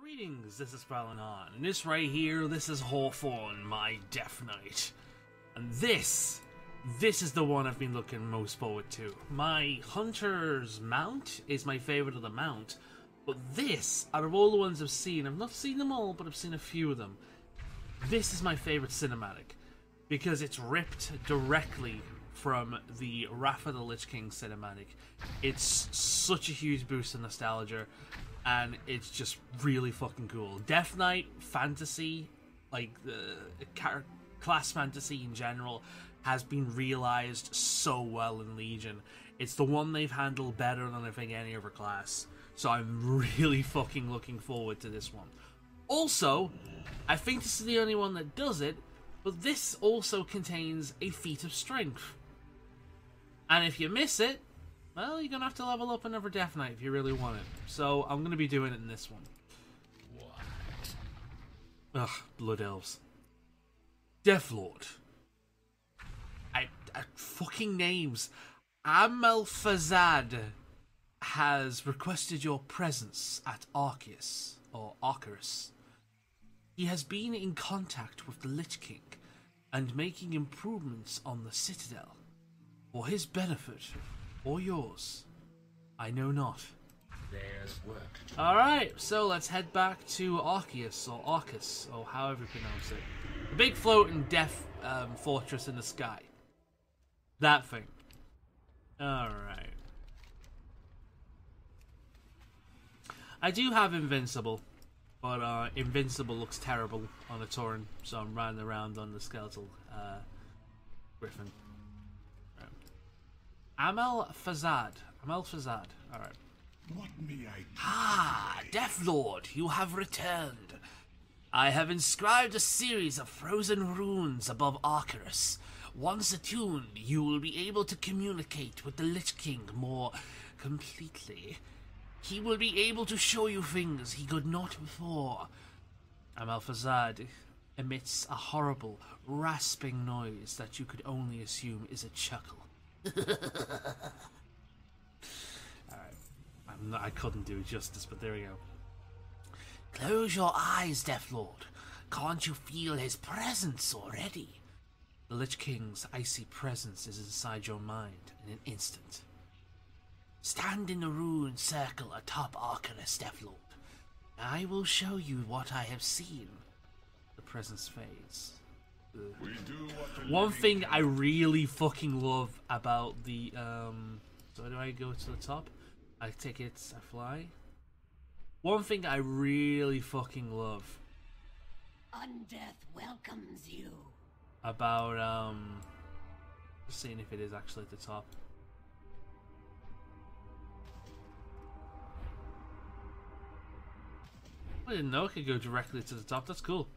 Greetings, this is Pralanon, and this right here, this is Hawthorne, my Death Knight. And this is the one I've been looking most forward to. My Hunter's mount is my favourite of the mount, but this, out of all the ones I've seen, I've not seen them all, but I've seen a few of them. This is my favourite cinematic, because it's ripped directly from the Wrath of the Lich King cinematic. It's such a huge boost in nostalgia, and it's just really fucking cool. Death Knight fantasy, like the class fantasy in general, has been realized so well in Legion. It's the one they've handled better than I think any other class. So I'm really fucking looking forward to this one. Also, I think this is the only one that does it, but this also contains a feat of strength. And if you miss it, well, you're gonna have to level up another Death Knight if you really want it. So I'm gonna be doing it in this one. Ugh, Blood Elves. Deathlord. I fucking names. Amalfazad has requested your presence at Arceus, or Arceus. He has been in contact with the Lich King and making improvements on the Citadel. For his benefit, or yours, I know not. There's work to do. Alright, so let's head back to Arceus, or Arcus, or however you pronounce it. The big floating death fortress in the sky. That thing. Alright. I do have Invincible, but Invincible looks terrible on a Tauren, so I'm running around on the skeletal griffin. Amalfazad. Amalfazad. Alright. What may I do? Ah, Deathlord, you have returned. I have inscribed a series of frozen runes above Arceus. Once attuned, you will be able to communicate with the Lich King more completely. He will be able to show you things he could not before. Amalfazad emits a horrible, rasping noise that you could only assume is a chuckle. Alright. I couldn't do it justice, but there we go. Close your eyes, Deathlord. Can't you feel his presence already? The Lich King's icy presence is inside your mind in an instant. Stand in the ruined circle atop Arceus, Deathlord. I will show you what I have seen. The presence fades. We do what the One living thing can. I really fucking love about the so do I go to the top? I take it, I fly. One thing I really fucking love Undeath welcomes you. about just seeing if it is actually at the top. I didn't know it could go directly to the top. That's cool.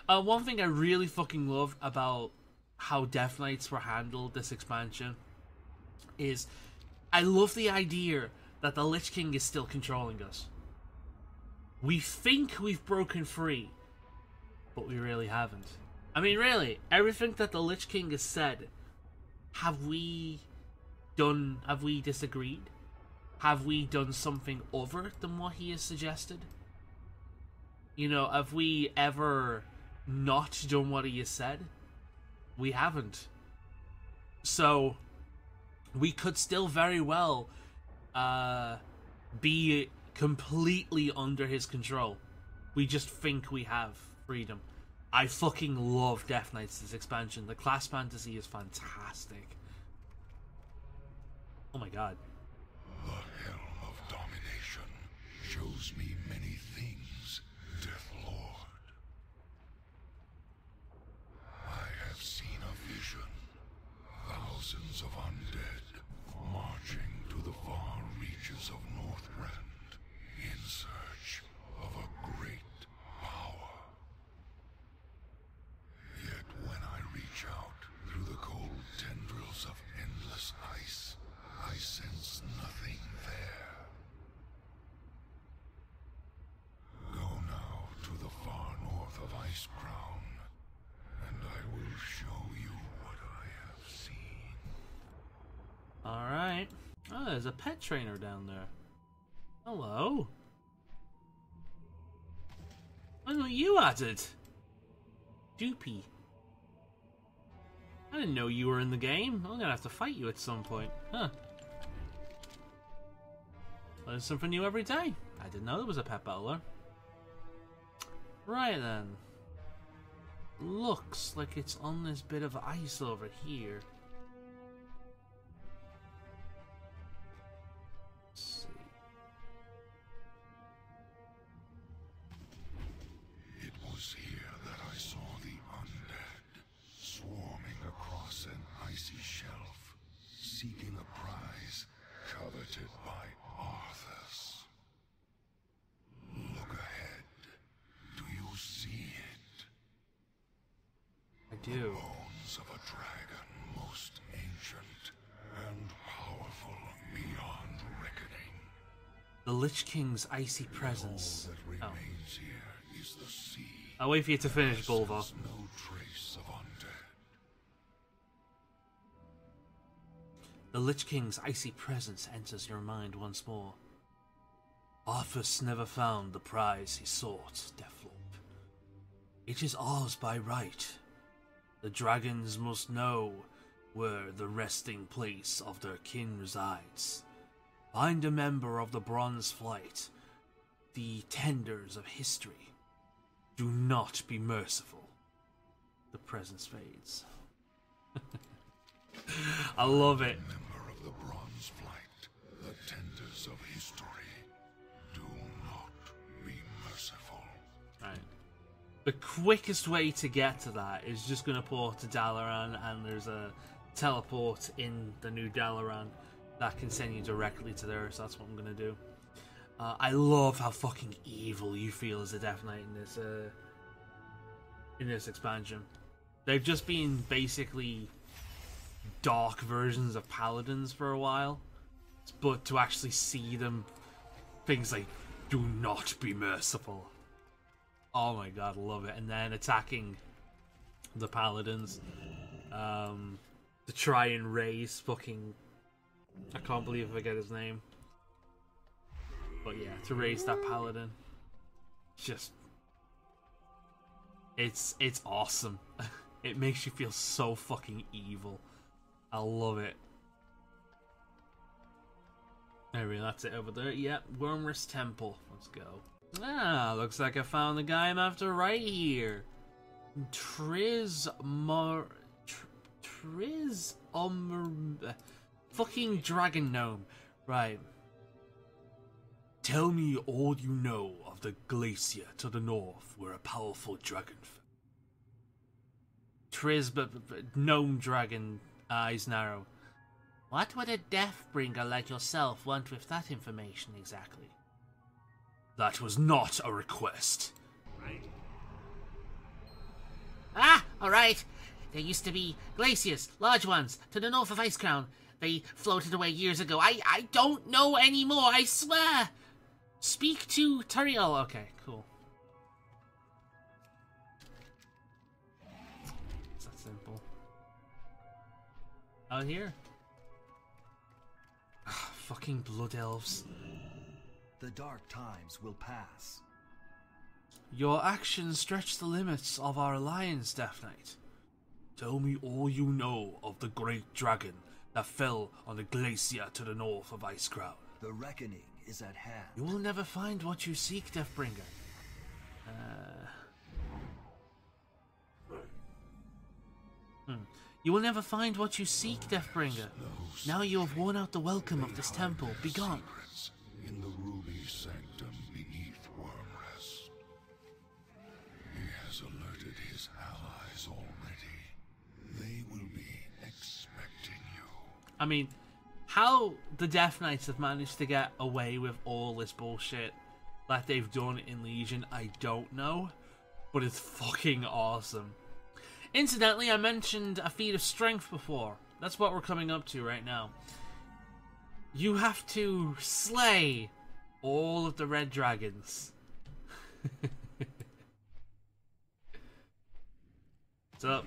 One thing I really fucking love about how Death Knights were handled this expansion is I love the idea that the Lich King is still controlling us. We think we've broken free, but we really haven't. I mean, really, everything that the Lich King has said, have we disagreed? Have we done something other than what he has suggested? You know, have we ever not done what he has said? We haven't. So we could still very well be completely under his control. We just think we have freedom. I fucking love Death Knights, this expansion. The class fantasy is fantastic. Oh my god. The helm of domination shows me many things, Deathlord. I have seen a vision. Thousands of undead marching to the far reaches of Northrend in search of a great power. Yet when I reach out through the cold tendrils of endless ice, I sense nothing there. Go now to the far north of Ice Crown, and I will show you what I have seen. Alright. Oh, there's a pet trainer down there. Hello. Why not you added? Doopy. I didn't know you were in the game. I'm gonna have to fight you at some point. Huh. Learn something new every day. I didn't know there was a pet battler. Right then. Looks like it's on this bit of ice over here. Let's see. It was here that I saw the undead swarming across an icy shelf, seeking a prize coveted by Arthas. Look ahead. Do you see it? I do. Bones of a dragon most ancient and powerful beyond reckoning. The Lich King's icy presence. All that remains here is the sea. I'll wait for you to finish, Bulva. There's no trace of undead. The Lich King's icy presence enters your mind once more. Arthas never found the prize he sought, Deathlord. It is ours by right. The dragons must know where the resting place of their kin resides. Find a member of the Bronze Flight, the tenders of history. Do not be merciful. The presence fades. I love it. Member of the Bronze Flight, the tenders of history. Do not be merciful. Right. The quickest way to get to that is just going to port to Dalaran, and there's a teleport in the new Dalaran that can send you directly to there, so that's what I'm going to do. I love how fucking evil you feel as a Death Knight in this expansion. They've just been basically dark versions of paladins for a while, but to actually see them, things like "do not be merciful." Oh my god, I love it. And then attacking the paladins to try and raise fucking, I can't believe I forget his name, but yeah, to raise that paladin, just it's awesome. It makes you feel so fucking evil. I love it. There we go, that's it over there. Yep, Wormrest Temple. Let's go. Ah, looks like I found the guy I'm after right here. Fucking dragon gnome. Right. Tell me all you know of the glacier to the north where a powerful dragon gnome dragon, eyes narrow. What would a Deathbringer like yourself want with that information exactly? That was not a request. Ah, alright. There used to be glaciers, large ones, to the north of Icecrown. They floated away years ago. I don't know anymore, I swear! Speak to Tariel. Okay, cool. It's that simple. Out here? Ah, fucking blood elves. The dark times will pass. Your actions stretch the limits of our alliance, Death Knight. Tell me all you know of the great dragon that fell on the glacier to the north of Icecrown. The reckoning is at hand. You will never find what you seek, Deathbringer. You will never find what you seek, Deathbringer. Now you have worn out the welcome of this temple. Begone. Secrets in the ruby sanctum beneath Wormrest. He has alerted his allies already. They will be expecting you. I mean, how the Death Knights have managed to get away with all this bullshit that they've done in Legion, I don't know. But it's fucking awesome. Incidentally, I mentioned a feat of strength before. That's what we're coming up to right now. You have to slay all of the red dragons. What's up?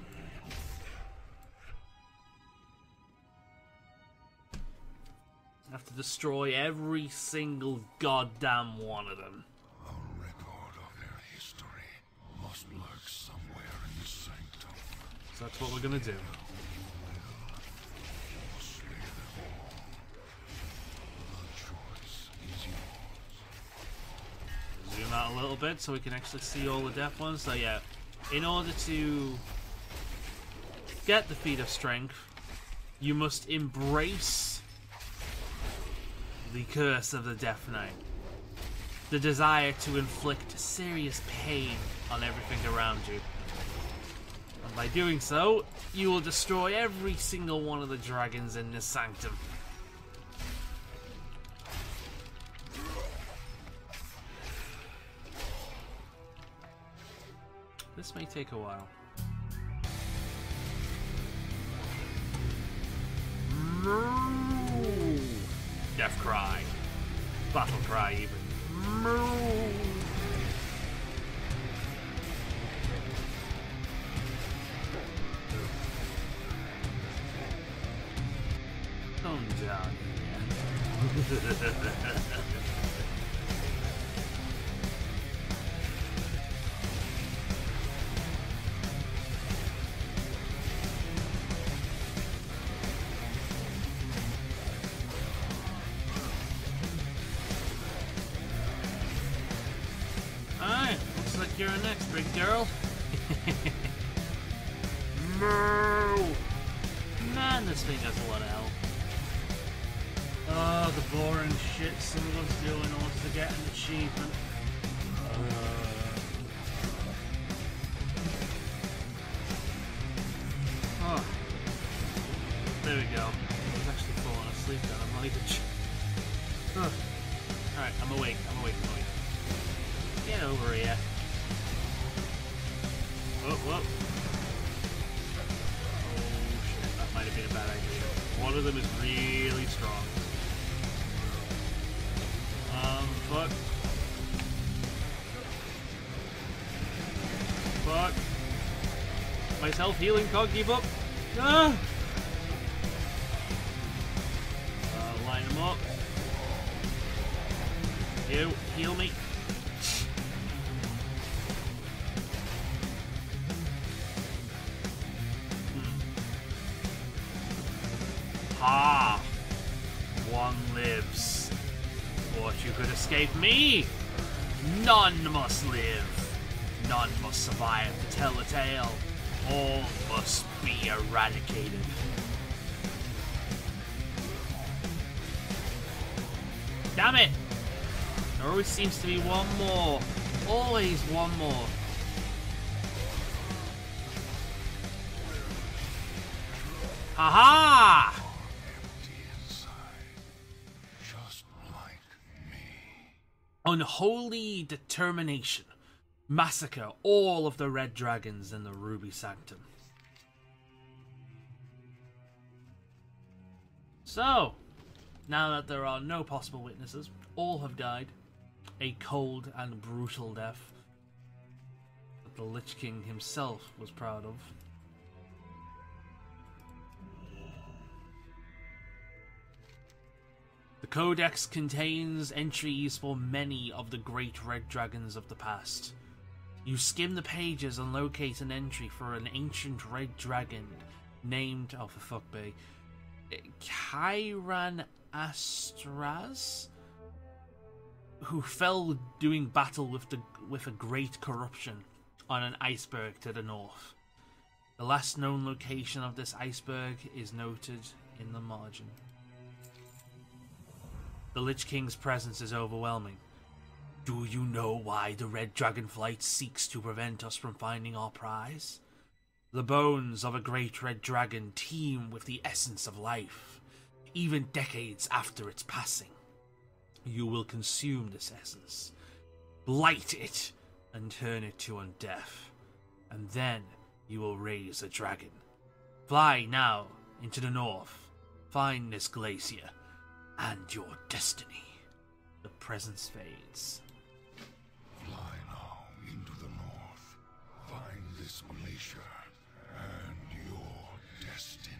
I have to destroy every single goddamn one of them. A record of their history. So that's what we're gonna do. Zoom out a little bit so we can actually see all the death ones. So yeah, in order to get the feat of strength, you must embrace the curse of the Death Knight. The desire to inflict serious pain on everything around you. And by doing so, you will destroy every single one of the dragons in this sanctum. This may take a while. Death cry. Battle cry even. Calm down. Alright, looks like you're next, big girl. No! Man, this thing has a lot of health. Oh, the boring shit some of us do in order to get an achievement. Oh. There we go. I was actually falling asleep then, I'm not even... Alright, I'm awake. Get over here. Oh, whoa. Oh shit, that might have been a bad idea. One of them is really strong. Fuck. Fuck. My self-healing can't keep up. Ah! Line them up. You, heal me. Ha! One lives. Thought you could escape me? None must live. None must survive to tell the tale. All must be eradicated. Damn it! There always seems to be one more. Always one more. Haha! Unholy determination. Massacre all of the red dragons in the Ruby Sanctum. So, now that there are no possible witnesses, all have died. A cold and brutal death that the Lich King himself was proud of. The Codex contains entries for many of the great red dragons of the past. You skim the pages and locate an entry for an ancient red dragon named, oh for fuck me, Chiran Astraz, who fell doing battle with a great corruption on an iceberg to the north. The last known location of this iceberg is noted in the margin. The Lich King's presence is overwhelming. Do you know why the Red Dragonflight seeks to prevent us from finding our prize? The bones of a great red dragon teem with the essence of life, even decades after its passing. You will consume this essence, blight it, and turn it to undeath, and then you will raise a dragon. Fly now into the north, find this glacier, and your destiny. The presence fades. Fly now into the north, find this glacier, and your destiny.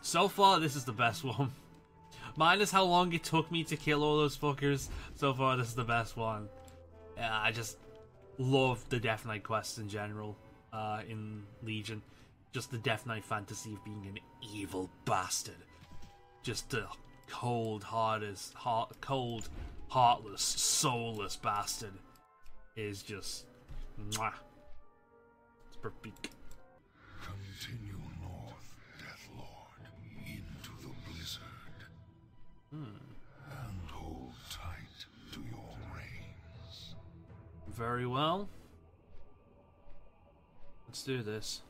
So far, this is the best one. Minus how long it took me to kill all those fuckers, so far this is the best one. Yeah, I just love the Death Knight quests in general. in Legion. Just the Death Knight fantasy of being an evil bastard. Just a cold, heartless, soulless bastard is just mwah. It's perfect. Continue north, Death Lord, into the blizzard. And hold tight to your reins. Very well. Let's do this.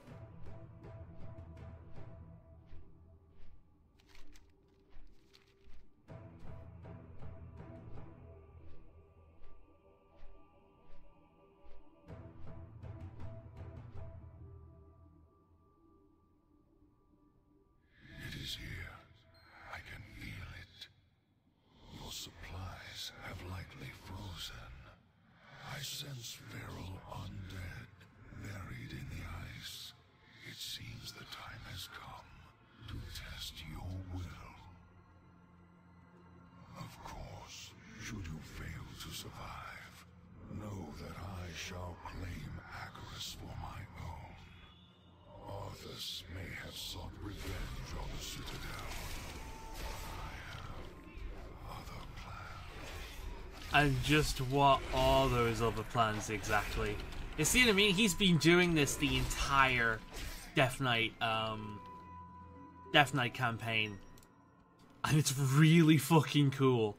It is here. I can feel it. Your supplies have likely frozen. I sense feral undead buried in the ice. It seems the time has come to test your will. Of course, should you fail to survive, know that I shall claim Agarus for my own. Arthas may have sought revenge on the Citadel. I have other plans. And just what are those other plans exactly? You see what I mean? He's been doing this the entire Death Knight campaign. And it's really fucking cool.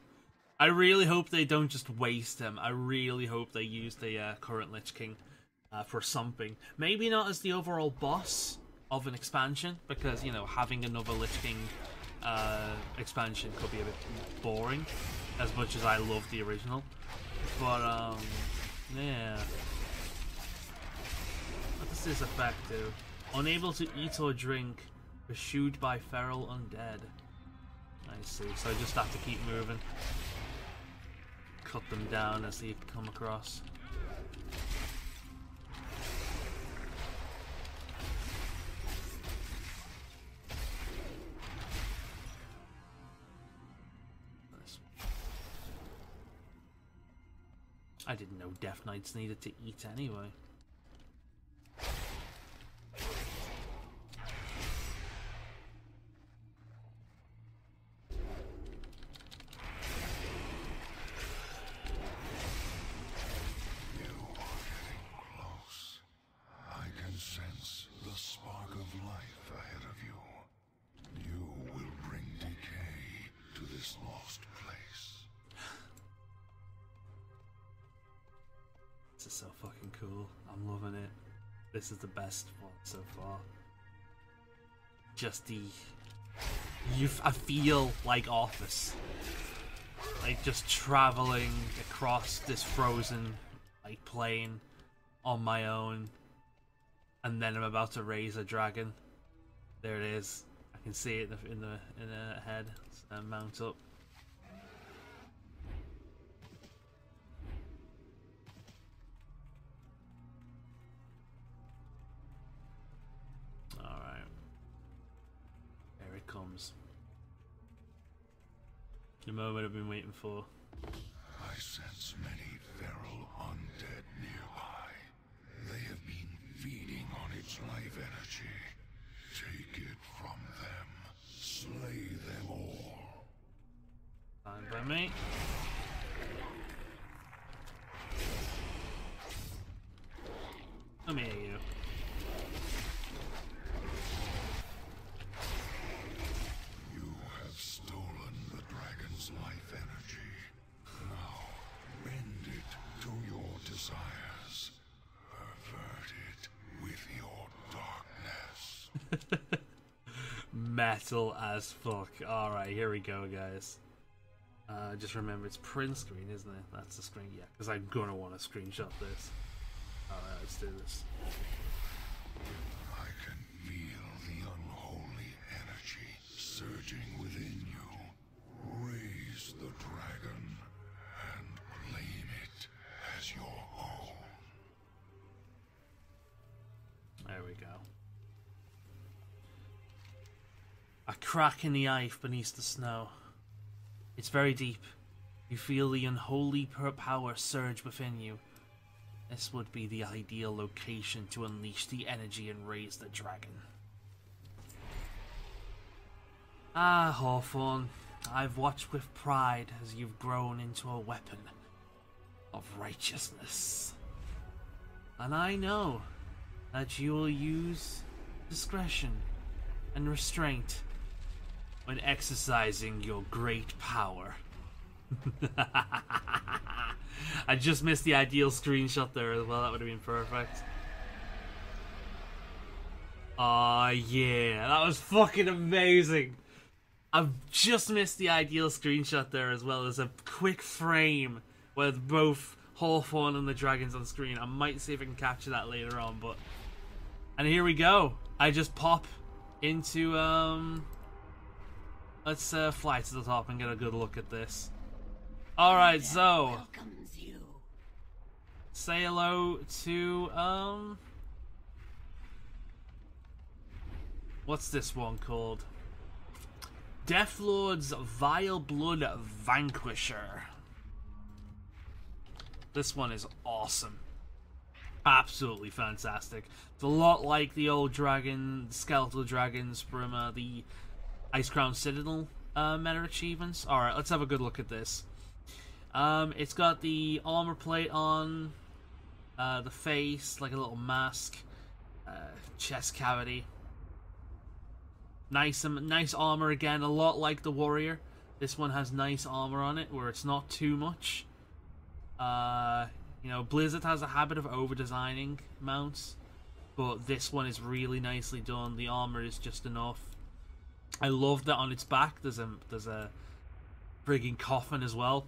I really hope they don't just waste him. I really hope they use the current Lich King for something. Maybe not as the overall boss of an expansion, because, you know, having another Lich King expansion could be a bit boring, as much as I love the original. But, yeah. What does this effect do? Unable to eat or drink, pursued by feral undead. I see, so I just have to keep moving. Cut them down as they come across. I didn't know Death Knights needed to eat anyway. Close. I can sense the spark of life ahead of you. You will bring decay to this lost place. This is so fucking cool. I'm loving it. This is the best one so far. Just the... I feel like Office. Like just traveling across this frozen like plain on my own, and then I'm about to raise a dragon. There it is. I can see it in the head. Mount up. All right. There it comes. The moment I've been waiting for. I sense many feral undead nearby. They have been feeding on its life energy. Take it from them. Slay them all. Fine by me. Come here, you. You have stolen the dragon's life energy. Now, bend it to your desires. Pervert it with your darkness. Metal as fuck. Alright, here we go, guys. Just remember, it's print screen, isn't it? That's the screen, yeah. Because I'm gonna want to screenshot this. Alright, let's do this. I can feel the unholy energy surging within you. Raise the dragon and claim it as your own. There we go. A crack in the ice beneath the snow. It's very deep. You feel the unholy power surge within you. this would be the ideal location to unleash the energy and raise the dragon. Ah, Hawthorne, I've watched with pride as you've grown into a weapon of righteousness. And I know that you will use discretion and restraint when exercising your great power. I just missed the ideal screenshot there as well. That would have been perfect. Aw, yeah, that was fucking amazing. I've just missed the ideal screenshot there as well as a quick frame with both Hawthorne and the dragons on screen. I might see if I can capture that later on, but... And here we go. I just pop into, let's fly to the top and get a good look at this. Alright, so... Welcomes you. Say hello to, what's this one called? Deathlord's Vile Blood Vanquisher. This one is awesome. Absolutely fantastic. It's a lot like the old dragon, skeletal dragons from the Icecrown Citadel meta achievements. Alright, let's have a good look at this. It's got the armor plate on, the face, like a little mask, chest cavity. Nice armor again, a lot like the warrior. This one has nice armor on it, where it's not too much. You know, Blizzard has a habit of over-designing mounts, but this one is really nicely done. The armor is just enough. I love that on its back there's a frigging coffin as well,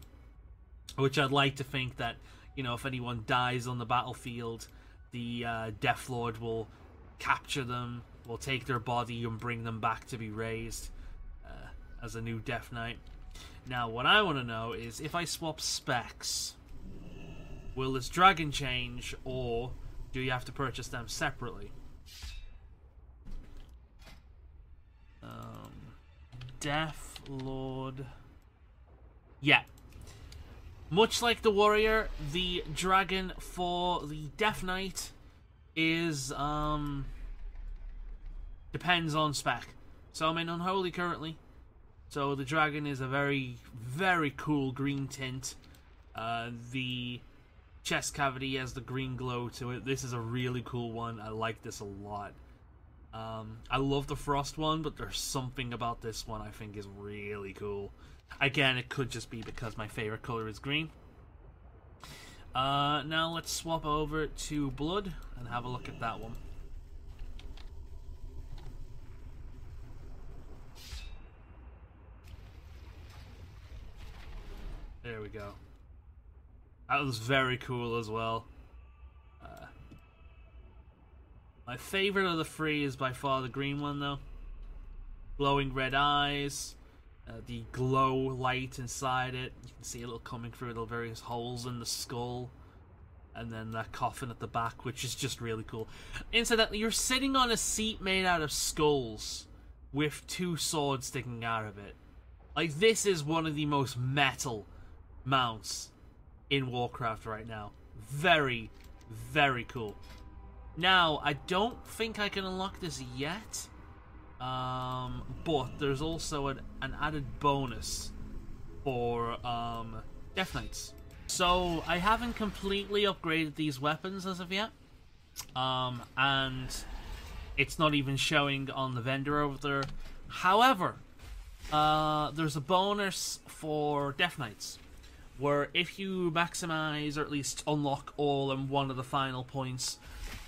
which I'd like to think that, you know, if anyone dies on the battlefield, the Deathlord will capture them, will take their body and bring them back to be raised as a new Death Knight. Now, what I want to know is, if I swap specs, will this dragon change, or do you have to purchase them separately? Deathlord. Yeah. Much like the warrior, the dragon for the Death Knight is, depends on spec. So I'm in Unholy currently. So the dragon is a very, very cool green tint. The chest cavity has the green glow to it. This is a really cool one. I like this a lot. I love the frost one, but there's something about this one I think is really cool. Again, it could just be because my favorite color is green. Now let's swap over to Blood and have a look at that one. There we go. That was very cool as well. My favorite of the three is by far the green one, though. Glowing red eyes, the glow light inside it. You can see a little coming through the various holes in the skull, and then that coffin at the back, which is just really cool. Incidentally, you're sitting on a seat made out of skulls with two swords sticking out of it. Like, this is one of the most metal mounts in Warcraft right now. Very, very cool. Now, I don't think I can unlock this yet, but there's also an added bonus for Death Knights. So, I haven't completely upgraded these weapons as of yet, and it's not even showing on the vendor over there. However, there's a bonus for Death Knights, where if you maximize, or at least unlock all and one of the final points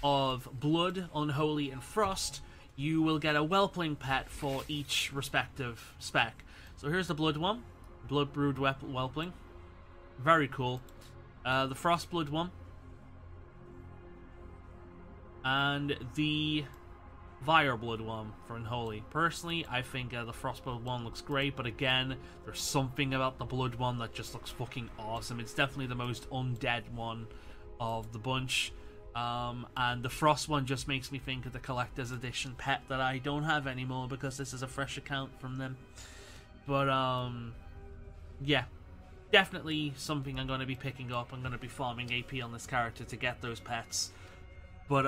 of Blood, Unholy, and Frost, you will get a Whelpling pet for each respective spec. So here's the Blood one, Blood Brood Whelpling. Very cool. The Frost Blood one. And the Fire Blood one for Unholy. Personally, I think the Frostblood one looks great, but again, there's something about the Blood one that just looks fucking awesome. It's definitely the most undead one of the bunch. And the Frost one just makes me think of the Collector's Edition pet that I don't have anymore because this is a fresh account from them. But, yeah. definitely something I'm going to be picking up. I'm going to be farming AP on this character to get those pets. But,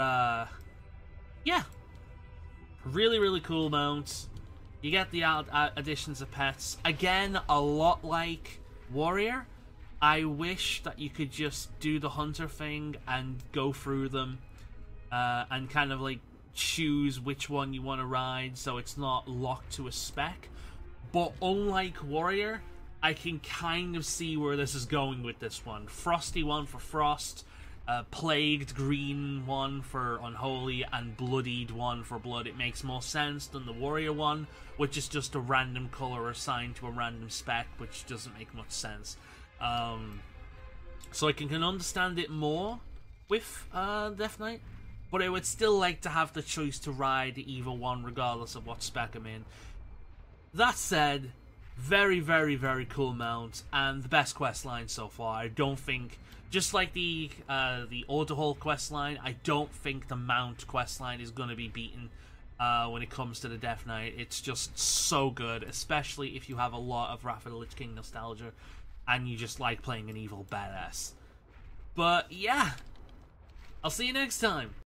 yeah. Really, really cool mount. You get the additions of pets. Again, a lot like Warrior. I wish that you could just do the hunter thing and go through them and kind of like choose which one you want to ride so it's not locked to a spec. But unlike Warrior, I can kind of see where this is going with this one. Frosty one for Frost, Plagued green one for Unholy, and Bloodied one for Blood. It makes more sense than the Warrior one, which is just a random color assigned to a random spec, which doesn't make much sense. So I can understand it more with Death Knight, but I would still like to have the choice to ride either one regardless of what spec I'm in. That said, very, very, very cool mount, and the best quest line so far. I don't think, just like the Order Hall quest line, I don't think the mount quest line is going to be beaten when it comes to the Death Knight. It's just so good, especially if you have a lot of Wrath of the Lich King nostalgia and you just like playing an evil badass. But yeah, I'll see you next time.